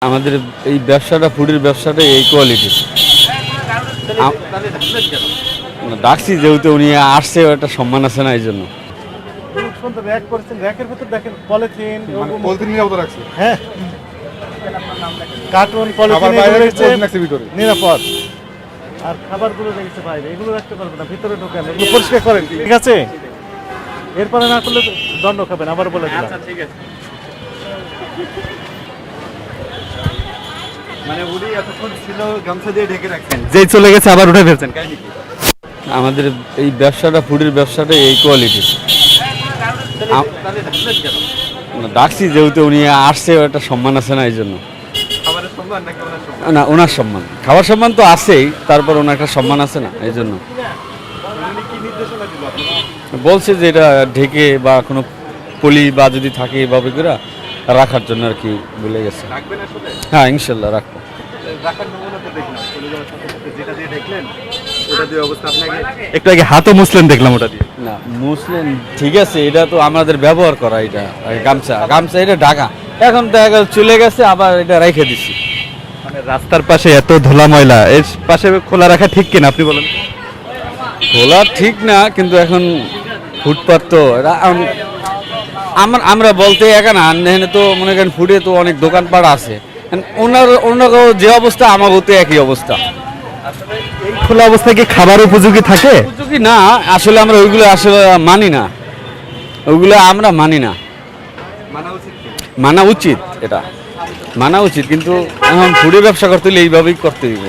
আমাদের এই ব্যবসাটা ফুডের ব্যবসাটা এই কোয়ালিটি ডাকছি যেহেতু উনি আসছে একটা সম্মান আছে না এই জন্য হ্যাঁ কার্টুন নিরাপদ আর খাবারগুলো রেখেছে বাইরে এগুলো রাখতে পারবে না ভিতরে ঢোকেন এগুলো পরিষ্কার করেন ঠিক আছে এরপরে না করলে দণ্ড খাবেন আবার বলে দিলাম ঠিক আছে মানে উনি এতক্ষণ ছিল গামছা দিয়ে ঢেকে রাখছেন যেই চলে গেছে আবার উঠে ফেলছেন আমাদের এই ব্যবসাটা ফুডের ব্যবসাটা এই কোয়ালিটি ডাকছি যেহেতু উনি আসছে একটা সম্মান আছে না এই জন্য না ওনার সম্মান খাবার সম্মান তো আছেই তারপর ওনার একটা সম্মান আছে না এই জন্য বলছে যে এটা ঢেকে বা কোনো পলি বা যদি থাকে এভাবে করে রাখার জন্য আর কি বলে গেছে হ্যাঁ ইনশাল্লাহ রাখবো একটু আগে হাতও মুসলেন দেখলাম ওটা দিয়ে। না মুসলিম ঠিক আছে এটা তো আমাদের ব্যবহার করা এটা গামছা গামছা এটা ঢাকা এখন দেখা গেল চলে গেছে আবার এটা রেখে দিচ্ছি মানে রাস্তার পাশে এত ধুলা ময়লা এর পাশে খোলা রাখা ঠিক কিনা আপনি বলেন? খোলা ঠিক না কিন্তু এখন ফুটপাত তো আমরা বলতে এখানে এখানে তো মনে করেন ফুডে তো অনেক দোকানপাট আছে ওনার যে অবস্থা আমারও তো একই অবস্থা এই খোলা অবস্থায় কি খাবার উপযোগী থাকে? উপযোগী না আসলে আমরা ওইগুলো আসলে মানি না ওইগুলো আমরা মানি না মানা উচিত এটা মানা উচিত কিন্তু এখন ফুডের ব্যবসা করতে হলে এইভাবেই করতে দিব